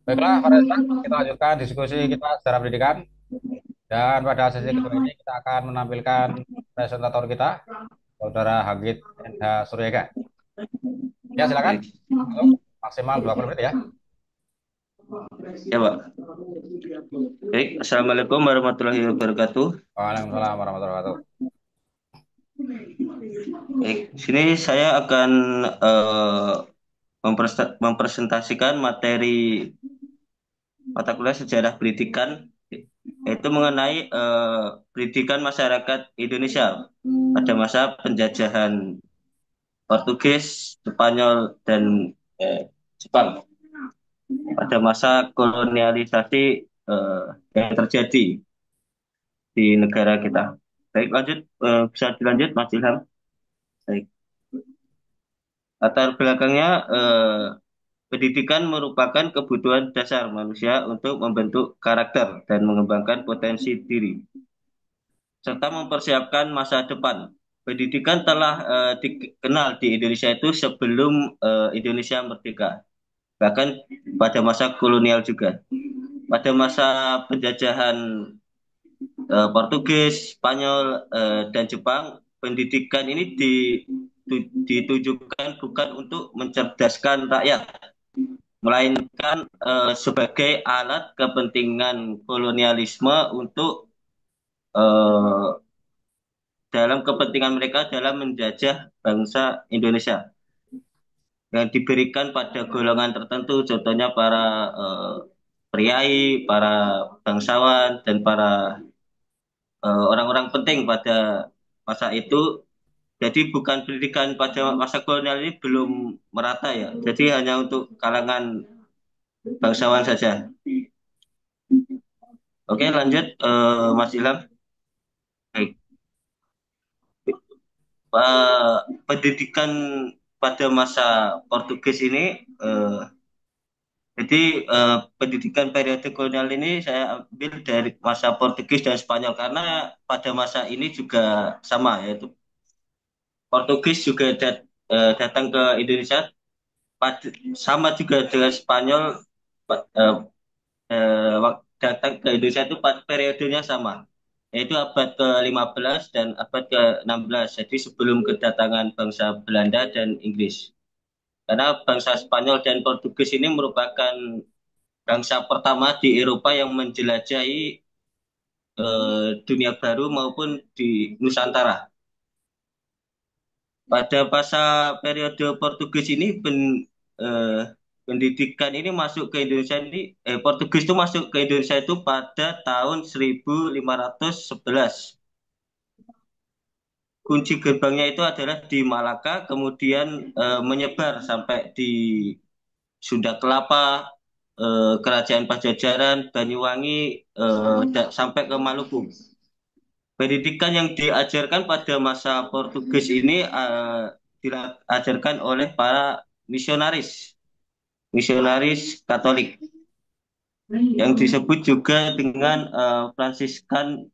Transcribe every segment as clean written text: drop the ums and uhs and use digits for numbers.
Baiklah, Faresa, kita lanjutkan diskusi kita secara pendidikan. Dan pada sesi kedua ini kita akan menampilkan presentator kita, Saudara Hagit Endha Suryega. Ya, silakan. Baik, Halo, maksimal 20 menit ya. ya Pak. Baik, Assalamualaikum warahmatullahi wabarakatuh. Waalaikumsalam warahmatullahi wabarakatuh. Baik, sini saya akan mempresentasikan materi mata kuliah sejarah pendidikan, yaitu mengenai pendidikan masyarakat Indonesia pada masa penjajahan Portugis, Spanyol, dan Jepang pada masa kolonialisasi yang terjadi di negara kita. Baik, lanjut, bisa dilanjut, Mas Ilham. Baik. Latar belakangnya, pendidikan merupakan kebutuhan dasar manusia untuk membentuk karakter dan mengembangkan potensi diri, serta mempersiapkan masa depan. Pendidikan telah dikenal di Indonesia itu sebelum Indonesia merdeka, bahkan pada masa kolonial juga. Pada masa penjajahan Portugis, Spanyol, dan Jepang, pendidikan ini ditujukan bukan untuk mencerdaskan rakyat, melainkan sebagai alat kepentingan kolonialisme untuk eh, dalam kepentingan mereka dalam menjajah bangsa Indonesia yang diberikan pada golongan tertentu, contohnya para priai, para bangsawan, dan para orang-orang penting pada masa itu. Jadi bukan pendidikan pada masa kolonial ini belum merata ya. Jadi hanya untuk kalangan bangsawan saja. Oke, lanjut, Mas Ilham. Baik. Pendidikan pada masa Portugis ini, jadi pendidikan periode kolonial ini saya ambil dari masa Portugis dan Spanyol karena pada masa ini juga sama, yaitu Portugis juga datang ke Indonesia sama juga dengan Spanyol, eh, datang ke Indonesia itu periodenya sama, yaitu abad ke-15 dan abad ke-16. Jadi sebelum kedatangan bangsa Belanda dan Inggris. Karena bangsa Spanyol dan Portugis ini merupakan bangsa pertama di Eropa yang menjelajahi dunia baru maupun di Nusantara. Pada masa periode Portugis ini eh, pendidikan ini masuk ke Indonesia ini, Portugis itu masuk ke Indonesia itu pada tahun 1511. Kunci gerbangnya itu adalah di Malaka, kemudian menyebar sampai di Sunda Kelapa, Kerajaan Pajajaran, Banyuwangi, sampai ke Maluku. Pendidikan yang diajarkan pada masa Portugis ini diajarkan oleh para misionaris, misionaris Katolik, yang disebut juga dengan Fransiskan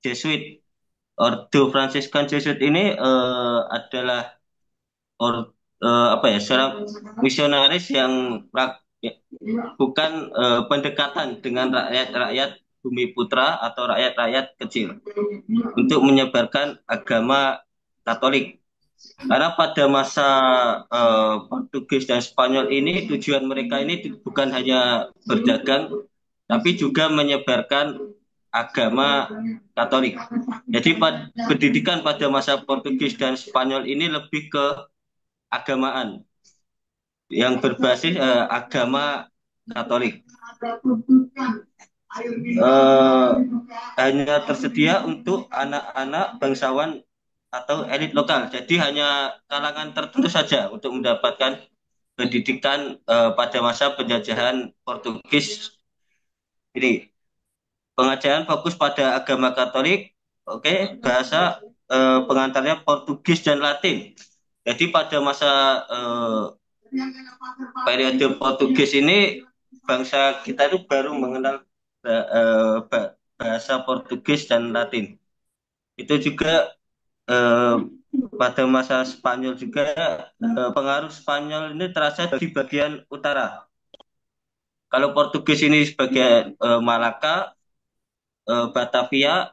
Jesuit. Ordo Fransiskan Jesuit ini adalah apa ya, seorang misionaris yang bukan pendekatan dengan rakyat-rakyat bumi putra atau rakyat-rakyat kecil untuk menyebarkan agama Katolik. Karena pada masa Portugis dan Spanyol ini tujuan mereka ini bukan hanya berdagang, tapi juga menyebarkan agama Katolik. Jadi pendidikan pada masa Portugis dan Spanyol ini lebih ke agamaan yang berbasis agama Katolik. Eh, Hanya tersedia untuk anak-anak bangsawan atau elit lokal. Jadi hanya kalangan tertentu saja untuk mendapatkan pendidikan pada masa penjajahan Portugis ini. Pengajaran fokus pada agama Katolik, oke, bahasa pengantarnya Portugis dan Latin. Jadi pada masa periode Portugis ini bangsa kita itu baru mengenal bahasa Portugis dan Latin. Itu juga eh, pada masa Spanyol juga pengaruh Spanyol ini terasa di bagian utara. Kalau Portugis ini sebagai Malaka, Batavia,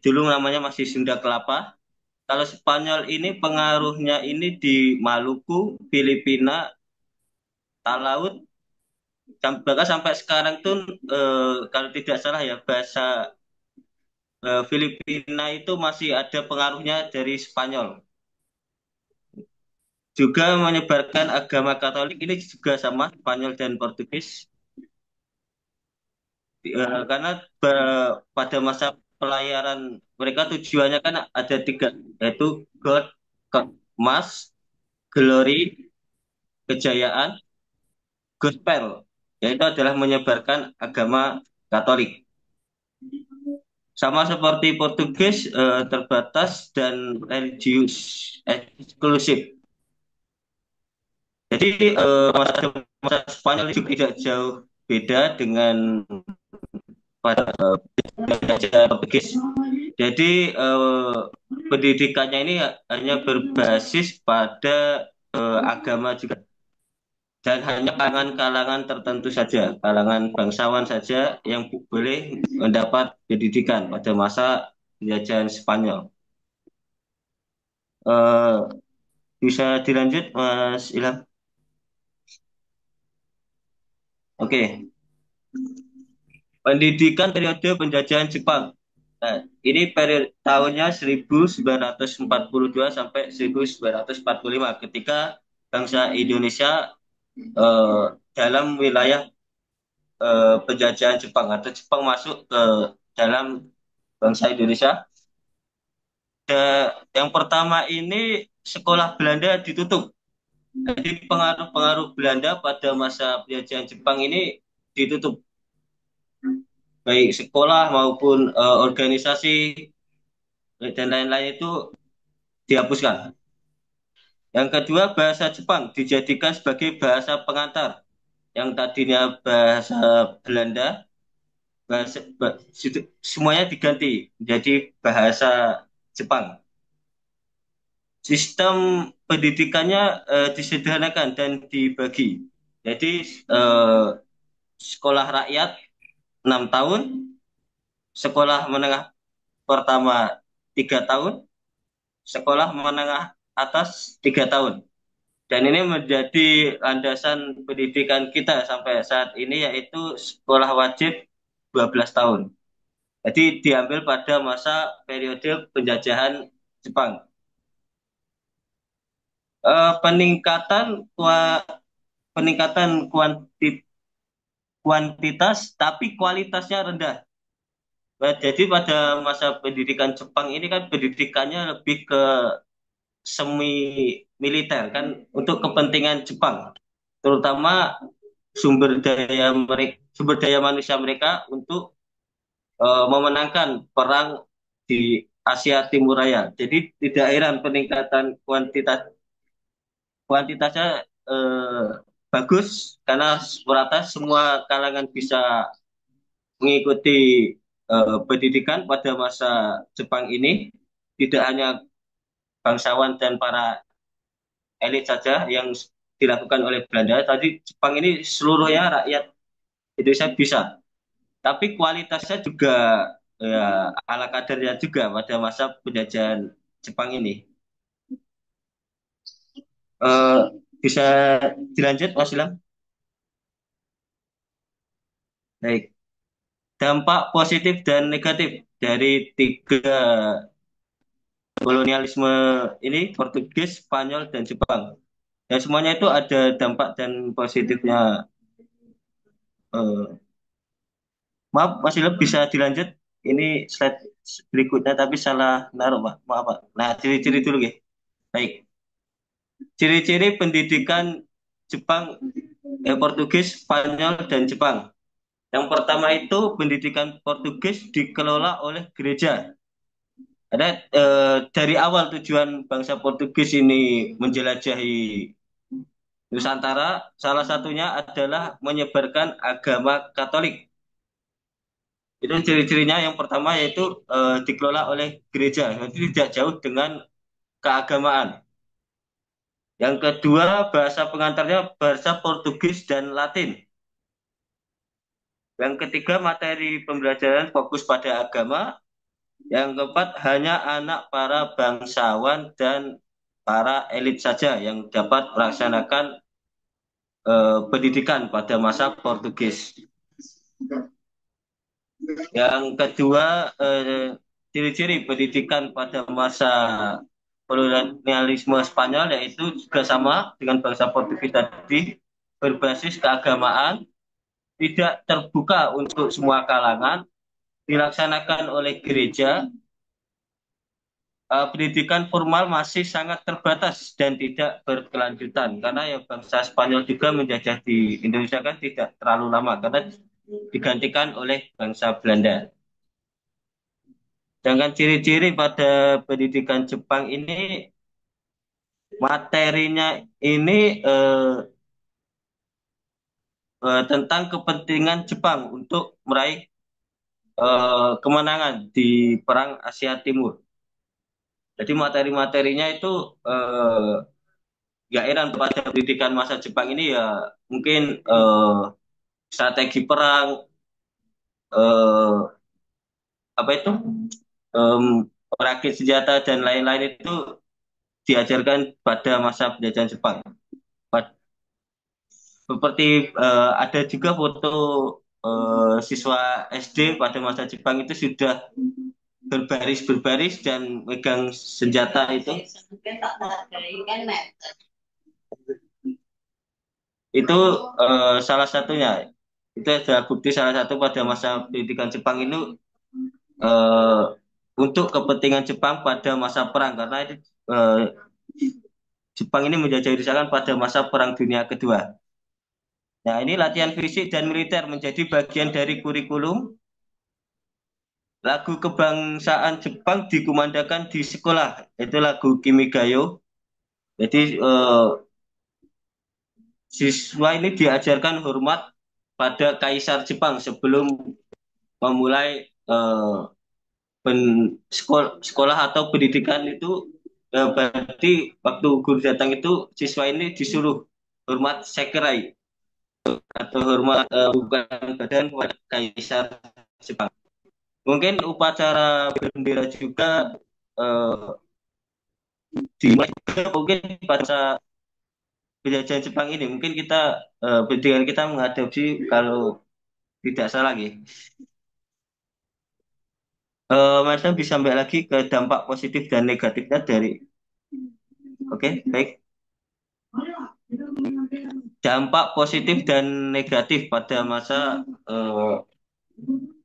dulu namanya masih Sunda Kelapa. Kalau Spanyol ini pengaruhnya ini di Maluku, Filipina, Talaut, bahkan sampai sekarang tuh kalau tidak salah ya bahasa Filipina itu masih ada pengaruhnya dari Spanyol. Juga menyebarkan agama Katolik ini juga sama Spanyol dan Portugis. Karena pada masa pelayaran mereka tujuannya kan ada tiga, yaitu God, Mas, Glory, kejayaan, Gospel, yaitu adalah menyebarkan agama Katolik. Sama seperti Portugis, terbatas dan religius, eksklusif. Jadi masa Spanyol itu tidak jauh beda dengan pada penjajah Portugis. Jadi pendidikannya ini hanya berbasis pada agama juga dan hanya kalangan-kalangan tertentu saja, kalangan bangsawan saja yang boleh mendapat pendidikan pada masa penjajahan Spanyol. Eh, bisa dilanjut, Mas Ilham? Oke, pendidikan periode penjajahan Jepang. Nah, ini periode tahunnya 1942 sampai 1945 ketika bangsa Indonesia dalam wilayah penjajahan Jepang atau Jepang masuk ke dalam bangsa Indonesia. Yang pertama ini sekolah Belanda ditutup. Jadi pengaruh-pengaruh Belanda pada masa penjajahan Jepang ini ditutup, baik sekolah maupun organisasi dan lain-lain itu dihapuskan. Yang kedua, bahasa Jepang dijadikan sebagai bahasa pengantar. Yang tadinya bahasa Belanda, semuanya diganti menjadi bahasa Jepang. Sistem pendidikannya disederhanakan dan dibagi. Jadi sekolah rakyat 6 tahun, sekolah menengah pertama 3 tahun, sekolah menengah atas 3 tahun. Dan ini menjadi landasan pendidikan kita sampai saat ini yaitu sekolah wajib 12 tahun. Jadi diambil pada masa periode penjajahan Jepang. Peningkatan peningkatan kuantitas tapi kualitasnya rendah. Nah, jadi pada masa pendidikan Jepang ini kan pendidikannya lebih ke semi militer kan untuk kepentingan Jepang, terutama sumber daya manusia mereka untuk memenangkan perang di Asia Timur Raya. Jadi tidak heran peningkatan kuantitasnya eh, bagus karena merata semua kalangan bisa mengikuti pendidikan pada masa Jepang ini, tidak hanya bangsawan dan para elit saja yang dilakukan oleh Belanda. Tadi Jepang ini seluruhnya rakyat Indonesia bisa, tapi kualitasnya juga ala kadarnya juga pada masa penjajahan Jepang ini. Eh, bisa dilanjut, Mas Ilham? Baik. Dampak positif dan negatif dari tiga kolonialisme ini, Portugis, Spanyol, dan Jepang. Dan semuanya itu ada dampak dan positifnya. Eh, maaf, Mas Ilham bisa dilanjut. Ini slide berikutnya tapi salah naruh, Pak. Maaf, Pak. Nah, ciri-ciri dulu, ya. Baik. Ciri-ciri pendidikan Jepang, Portugis, Spanyol, dan Jepang. Yang pertama itu pendidikan Portugis dikelola oleh gereja. Ada dari awal tujuan bangsa Portugis ini menjelajahi Nusantara, salah satunya adalah menyebarkan agama Katolik. Itu ciri-cirinya yang pertama yaitu dikelola oleh gereja, jadi tidak jauh dengan keagamaan. Yang kedua, bahasa pengantarnya bahasa Portugis dan Latin. Yang ketiga, materi pembelajaran fokus pada agama. Yang keempat, hanya anak para bangsawan dan para elit saja yang dapat melaksanakan pendidikan pada masa Portugis. Yang kedua, ciri-ciri pendidikan pada masa kolonialisme Spanyol yaitu juga sama dengan bangsa Portugis tadi, berbasis keagamaan, tidak terbuka untuk semua kalangan, dilaksanakan oleh gereja. Pendidikan formal masih sangat terbatas dan tidak berkelanjutan karena ya bangsa Spanyol juga menjajah di Indonesia kan tidak terlalu lama karena digantikan oleh bangsa Belanda. Sedangkan ciri-ciri pada pendidikan Jepang ini materinya ini tentang kepentingan Jepang untuk meraih kemenangan di Perang Asia Timur. Jadi materi-materinya itu ya heran pada pendidikan masa Jepang ini ya mungkin strategi perang, eh, apa itu, em, merakit senjata dan lain-lain itu diajarkan pada masa penjajahan Jepang. Seperti ada juga foto siswa SD pada masa Jepang itu sudah berbaris-berbaris dan megang senjata itu. Itu salah satunya. Itu adalah bukti salah satu pada masa pendidikan Jepang itu eh, untuk kepentingan Jepang pada masa perang karena itu eh, Jepang ini menjajah Indonesia kan pada masa Perang Dunia Kedua. Nah, ini latihan fisik dan militer menjadi bagian dari kurikulum. Lagu kebangsaan Jepang dikumandangkan di sekolah, itu lagu Kimigayo. Jadi siswa ini diajarkan hormat pada Kaisar Jepang sebelum memulai sekolah atau pendidikan itu. Berarti waktu guru datang itu siswa ini disuruh hormat sekerai atau hormat bukan badan kepada Kaisar Jepang. Mungkin upacara bendera juga eh, dimulai juga mungkin pada penjajahan Jepang ini. Mungkin kita pendidikan kita mengadopsi kalau tidak salah gitu. Mas Nam bisa sampai lagi ke dampak positif dan negatifnya dari. Oke, baik. Dampak positif dan negatif pada masa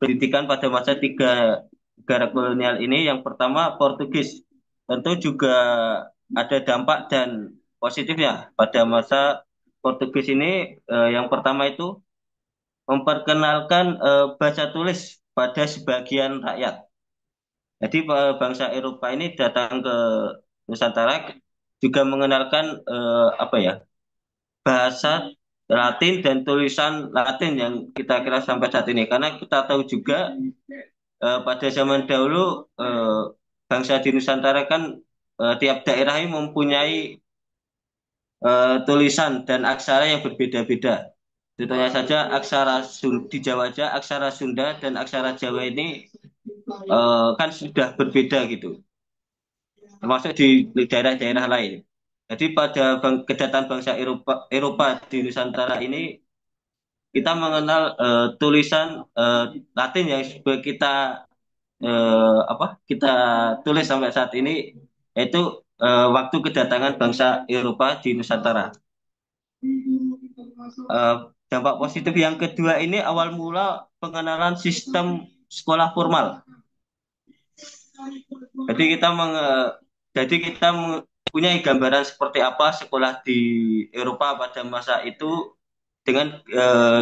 pendidikan pada masa tiga negara kolonial ini. Yang pertama Portugis. Tentu juga ada dampak dan positifnya pada masa Portugis ini. Yang pertama itu memperkenalkan bahasa tulis pada sebagian rakyat. Jadi bangsa Eropa ini datang ke Nusantara juga mengenalkan apa ya, bahasa Latin dan tulisan Latin yang kita kira sampai saat ini. Karena kita tahu juga pada zaman dahulu bangsa di Nusantara kan tiap daerah ini mempunyai tulisan dan aksara yang berbeda-beda. Contohnya saja di Jawa aja aksara Sunda dan aksara Jawa ini kan sudah berbeda gitu, termasuk di daerah-daerah lain. Jadi pada kedatangan bangsa Eropa di Nusantara ini kita mengenal tulisan Latin yang kita kita tulis sampai saat ini, yaitu waktu kedatangan bangsa Eropa di Nusantara. Eh, Dampak positif yang kedua ini awal mula pengenalan sistem sekolah formal. Jadi kita punya gambaran seperti apa sekolah di Eropa pada masa itu dengan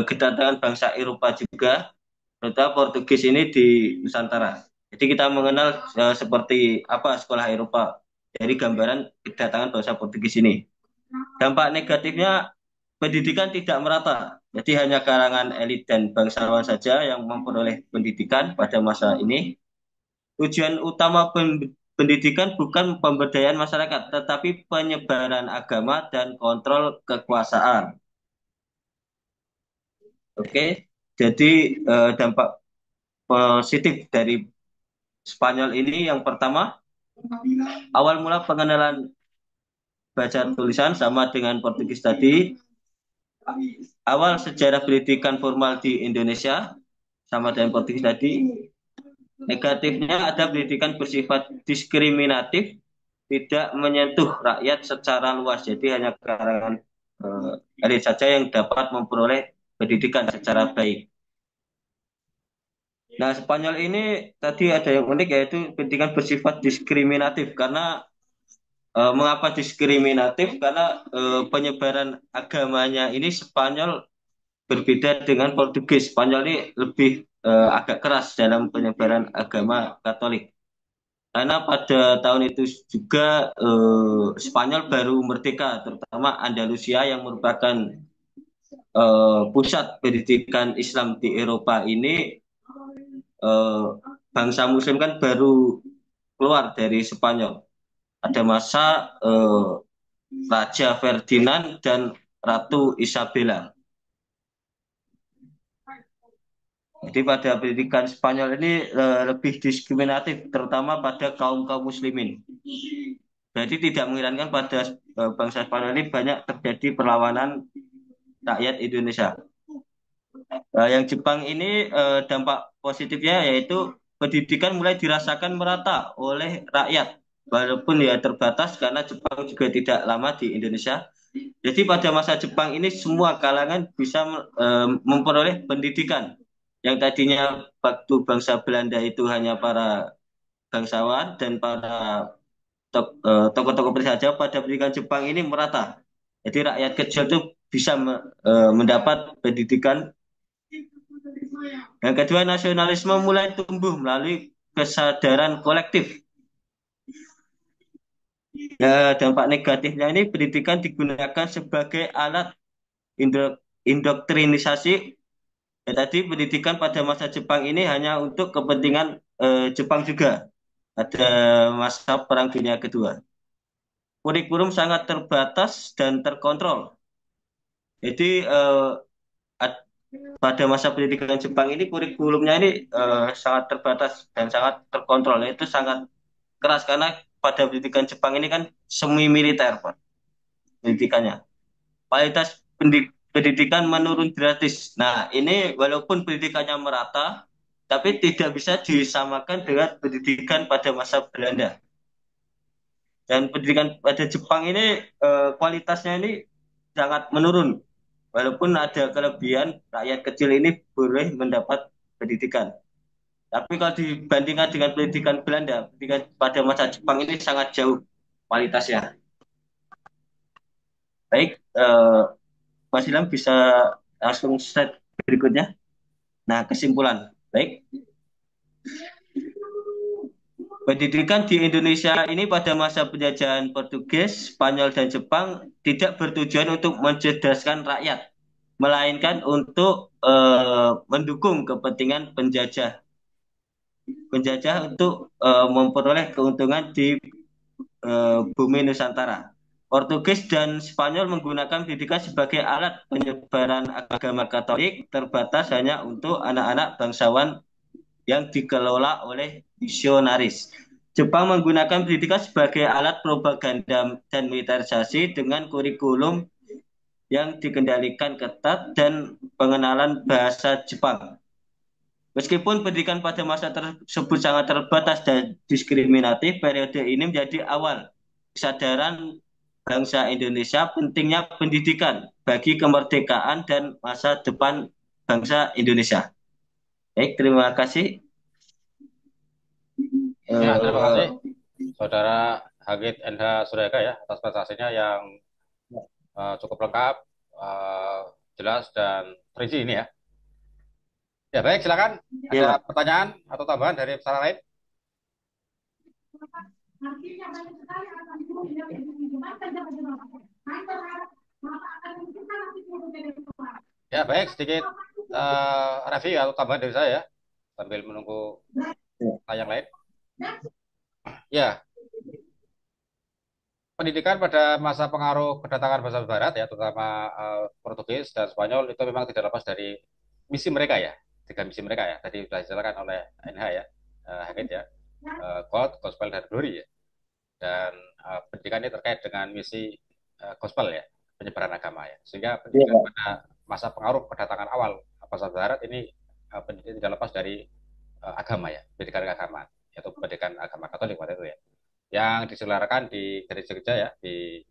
kedatangan bangsa Eropa juga, terutama Portugis ini di Nusantara. Jadi kita mengenal seperti apa sekolah Eropa dari gambaran kedatangan bangsa Portugis ini. Dampak negatifnya pendidikan tidak merata. Jadi hanya kalangan elit dan bangsawan saja yang memperoleh pendidikan pada masa ini. Tujuan utama pendidikan bukan pemberdayaan masyarakat, tetapi penyebaran agama dan kontrol kekuasaan. Oke, jadi dampak positif dari Spanyol ini yang pertama, awal mula pengenalan baca tulisan sama dengan Portugis tadi. Awal sejarah pendidikan formal di Indonesia sama dengan Portugis tadi. Negatifnya ada pendidikan bersifat diskriminatif, tidak menyentuh rakyat secara luas. Jadi hanya kalangan elit saja yang dapat memperoleh pendidikan secara baik. Nah, Spanyol ini tadi ada yang unik yaitu pendidikan bersifat diskriminatif karena mengapa diskriminatif? Karena penyebaran agamanya ini Spanyol berbeda dengan Portugis. Spanyol ini lebih agak keras dalam penyebaran agama Katolik. Karena pada tahun itu juga Spanyol baru merdeka, terutama Andalusia yang merupakan pusat pendidikan Islam di Eropa ini, eh, bangsa Muslim kan baru keluar dari Spanyol. Ada masa Raja Ferdinand dan Ratu Isabella. Jadi pada pendidikan Spanyol ini lebih diskriminatif, terutama pada kaum-kaum muslimin. Jadi tidak mengherankan pada bangsa Spanyol ini banyak terjadi perlawanan rakyat Indonesia. Yang Jepang ini dampak positifnya yaitu pendidikan mulai dirasakan merata oleh rakyat. Walaupun ya terbatas karena Jepang juga tidak lama di Indonesia. Jadi pada masa Jepang ini semua kalangan bisa memperoleh pendidikan. Yang tadinya waktu bangsa Belanda itu hanya para bangsawan dan para tokoh-tokoh saja, pada pendidikan Jepang ini merata. Jadi rakyat kecil itu bisa mendapat pendidikan. Yang kedua, nasionalisme mulai tumbuh melalui kesadaran kolektif. Ya, dampak negatifnya ini pendidikan digunakan sebagai alat indoktrinisasi. Ya, tadi pendidikan pada masa Jepang ini hanya untuk kepentingan Jepang juga. Ada masa Perang Dunia Kedua. Kurikulum sangat terbatas dan terkontrol. Jadi pada masa pendidikan Jepang ini kurikulumnya ini sangat terbatas dan sangat terkontrol. Itu sangat keras karena pada pendidikan Jepang ini kan semi militer, Pak, pendidikannya. Kualitas pendidikan menurun drastis. Nah, ini walaupun pendidikannya merata, tapi tidak bisa disamakan dengan pendidikan pada masa Belanda. Dan pendidikan pada Jepang ini kualitasnya ini sangat menurun. Walaupun ada kelebihan, rakyat kecil ini boleh mendapat pendidikan. Tapi kalau dibandingkan dengan pendidikan Belanda, pendidikan pada masa Jepang ini sangat jauh kualitasnya. Baik, Mas Ilham bisa langsung slide berikutnya. Nah, kesimpulan. Baik, pendidikan di Indonesia ini pada masa penjajahan Portugis, Spanyol, dan Jepang tidak bertujuan untuk mencerdaskan rakyat, melainkan untuk mendukung kepentingan penjajah. Penjajah untuk memperoleh keuntungan di bumi Nusantara. Portugis dan Spanyol menggunakan pendidikan sebagai alat penyebaran agama Katolik terbatas hanya untuk anak-anak bangsawan yang dikelola oleh misionaris. Jepang menggunakan pendidikan sebagai alat propaganda dan militerisasi dengan kurikulum yang dikendalikan ketat dan pengenalan bahasa Jepang. Meskipun pendidikan pada masa tersebut sangat terbatas dan diskriminatif, periode ini menjadi awal kesadaran bangsa Indonesia pentingnya pendidikan bagi kemerdekaan dan masa depan bangsa Indonesia. Baik, terima kasih. Ya, terima kasih Eh, Saudara Hagit NH Sureka ya atas prestasinya yang cukup lengkap, eh, jelas dan terisi ini ya. Ya baik, silakan. Ada ya, pertanyaan atau tambahan dari peserta lain? Ya, baik, sedikit review atau tambahan dari saya ya, sambil menunggu yang lain. Ya, pendidikan pada masa pengaruh kedatangan bahasa Barat ya, terutama Portugis dan Spanyol itu memang tidak lepas dari misi mereka ya, tiga misi mereka ya. Tadi sudah dijelaskan oleh NH ya, Hagit ya, God, Gospel dan Glory ya. Dan pendidikan ini terkait dengan misi Gospel ya, penyebaran agama ya. Sehingga pendidikan Iya, pada masa pengaruh kedatangan awal bahasa Barat ini pendidikan tidak lepas dari agama ya, pendidikan keagamaan, yaitu pendidikan agama Katolik pada itu ya yang diselenggarakan di gereja-gereja ya di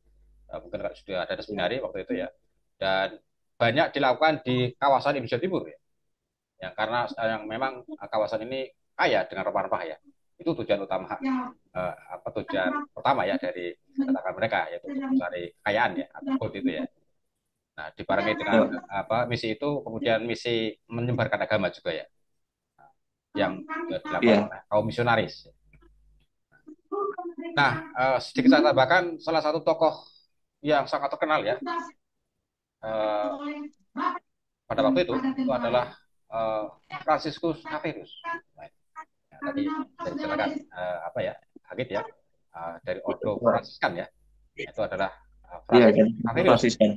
mungkin kalau sudah ada seminari waktu itu ya dan banyak dilakukan di kawasan Indonesia Timur ya yang karena yang memang kawasan ini kaya dengan rempah-rempah ya itu tujuan utama apa tujuan pertama ya dari katakan mereka yaitu untuk mencari kekayaan ya atau gold itu ya. Nah, dibarengi dengan iya, apa misi itu kemudian misi menyebarkan agama juga ya yang dilakukan iya, oleh kaum misionaris. Nah, sedikit saya tambahkan salah satu tokoh yang sangat terkenal ya eh, pada waktu itu adalah eh, Franciscus Xavierus. Nah, ya, tadi saya jelaskan apa ya Hagit ya dari Ordo Fransiskan ya itu adalah iya, Franciscus dan Xavierus. konsisten.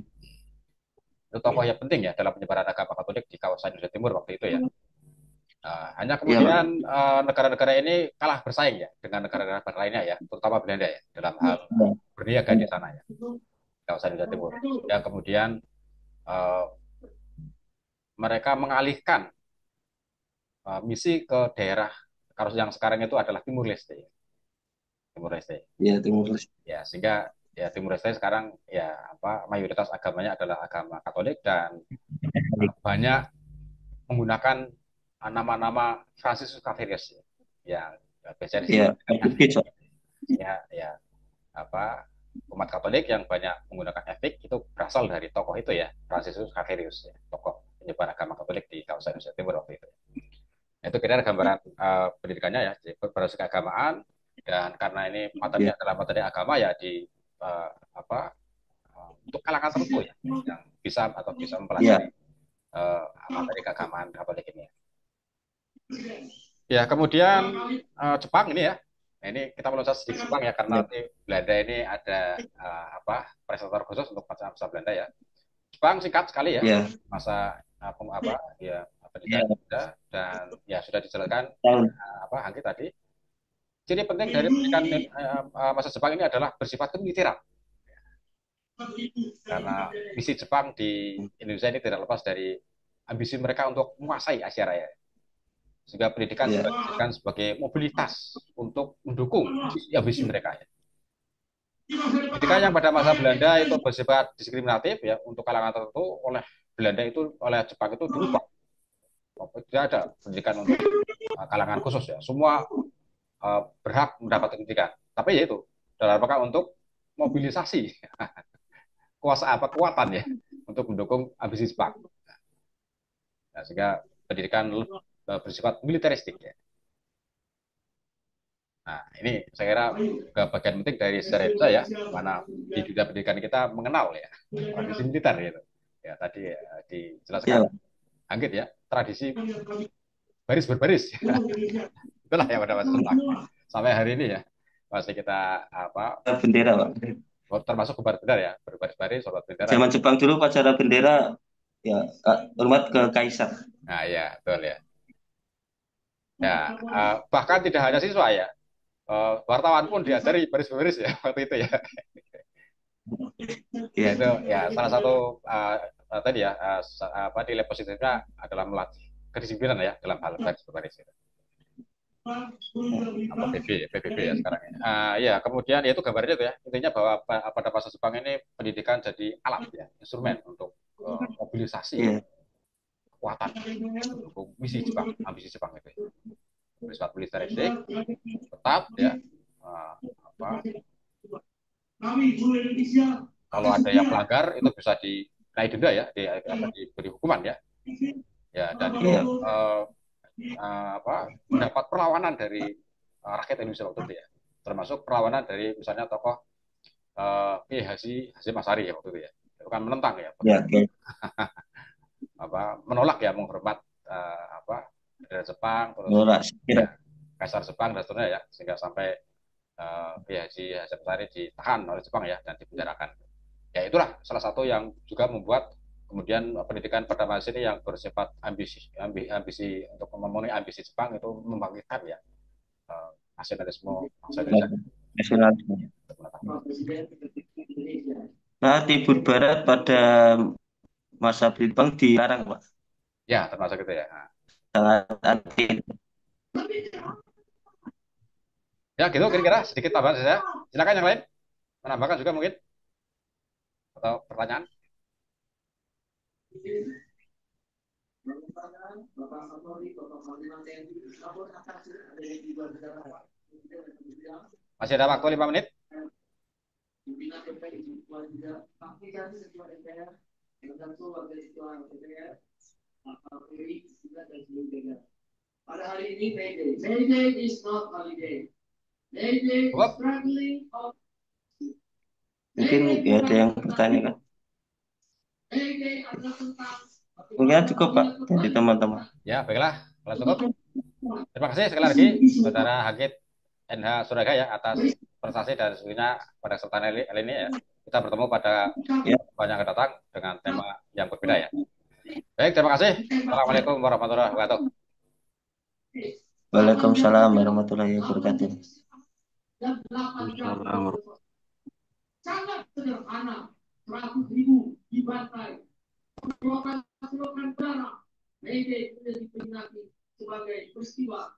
Itu tokoh yang penting ya dalam penyebaran agama Katolik di kawasan Indonesia Timur waktu itu ya. Hanya Iya, Pak. kemudian negara-negara ini kalah bersaing ya dengan negara-negara lainnya ya, terutama Belanda ya dalam hal Iya, berniaga di sana ya, kawasan Indonesia Timur. Yang kemudian uh, mereka mengalihkan misi ke daerah kalau yang sekarang itu adalah Timur Leste, ya. Timur Leste. iya, Timur Leste. Ya, sehingga ya Timur Leste sekarang ya apa mayoritas agamanya adalah agama Katolik dan banyak menggunakan nama-nama Franciscus Xavierus ya, yang biasa Iya, disebut Portugis, efik Pak. ya ya apa umat Katolik yang banyak menggunakan efik itu berasal dari tokoh itu ya Franciscus Xavierus ya, tokoh penyebar agama Katolik di kawasan Indonesia Timur waktu itu. Itu kira gambaran pendidikannya ya, berbasis keagamaan dan karena ini Iya, materinya adalah materi agama ya di apa untuk kalangan tertentu ya yang bisa atau bisa iya, mempelajari materi keagamaan Katolik ini. Ya kemudian Jepang ini ya, nah, ini kita meloncat sedikit Jepang ya karena iya, nanti Belanda ini ada apa presentator khusus untuk masa Belanda ya. Jepang singkat sekali ya iya, masa apa ya iya, pendidikan dan ya sudah dijelaskan tahun. apa Anggi tadi. Ciri penting dari pendidikan masa Jepang ini adalah bersifat kemiliteran karena misi Jepang di Indonesia ini tidak lepas dari ambisi mereka untuk menguasai Asia Raya. Sehingga pendidikan Iya, juga dijadikan sebagai mobilitas untuk mendukung ambisi mereka. Ya. Pendidikan yang pada masa Belanda itu bersifat diskriminatif ya untuk kalangan tertentu oleh Belanda itu oleh Jepang itu dirubah. Tidak ada pendidikan untuk kalangan khusus ya. Semua berhak mendapat pendidikan. Tapi ya itu dalam rangka untuk mobilisasi kuasa apa kekuatan ya untuk mendukung ambisi Jepang. Nah, sehingga pendidikan bersifat militeristik ya. Nah, ini saya kira juga bagian penting dari sejarah Indonesia ya, mana di dunia pendidikan kita mengenal ya tradisi militer gitu. Ya tadi iya, dijelaskan Pak. Anggit ya, tradisi baris berbaris. Itulah yang pada masa Jepang. Sampai hari ini ya masih kita apa Bendera, Pak. termasuk kebar bendera ya, berbaris-baris, sholat bendera ya. Zaman Jepang dulu upacara bendera, ya, hormat ke Kaisar. Nah, ya, betul ya. Ya, bahkan tidak hanya siswa ya, wartawan pun diajari baris-baris ya waktu itu ya. Ya Iya, itu ya salah satu tadi ya apa nilai positifnya adalah melatih kedisiplinan ya dalam hal baris berbaris itu. Atau PBB ya sekarang ya. Ya kemudian ya itu gambarnya itu ya intinya bahwa pada masa Jepang ini pendidikan jadi alat ya instrumen untuk mobilisasi iya, kekuatan untuk misi Jepang ambisi Jepang itu ya. Bersifat militeristik tetap ya uh, apa kalau ada yang melanggar itu bisa dinaik denda ya diberi hukuman ya ya dan itu iya, apa mendapat perlawanan dari rakyat Indonesia waktu itu ya termasuk perlawanan dari misalnya tokoh Ki Haji Hasyim Asyari ya waktu itu ya bukan menentang ya, Ya, oke. menolak ya, menghormat bendera Jepang, terus Menolak ya sekira. Kaisar Jepang dan seterusnya ya, sehingga sampai Kiai Haji Hasyim Asy'ari ditahan oleh Jepang ya dan dipenjarakan. Ya itulah salah satu yang juga membuat kemudian pendidikan pada masa ini yang bersifat ambisi untuk memenuhi ambisi Jepang itu membangkitkan ya nasionalisme bangsa Indonesia Nasionalisme. untuk mengetahui. Nah, Timur Barat pada masa Britpang dilarang, Pak. Ya termasuk itu ya. Nah, Sangat anti. ya gitu kira-kira sedikit tambahan saja. Silakan yang lain menambahkan juga mungkin atau pertanyaan. Masih ada waktu 5 menit. Pada hari ini Mayday. Mayday is not holiday. Mayday is Cukup. struggling of Mungkin ya ada yang bertanya kan? Mayday adalah tentang Mungkin cukup, Pak, dari teman-teman. Ya baiklah kalau cukup. Terima kasih sekali lagi Saudara Hagit NH Suragaya atas prestasi dan diskusinya pada kesempatan kali ini ya. Kita bertemu pada Ya, banyak yang akan datang dengan tema yang berbeda ya. Baik, terima kasih. Assalamualaikum warahmatullahi wabarakatuh. Waalaikumsalam warahmatullahi wabarakatuh. dan 8 jam Assalamualaikum. sangat sederhana. 100.000 dibantai. Selokan darah. Mayday sudah diperingati sebagai peristiwa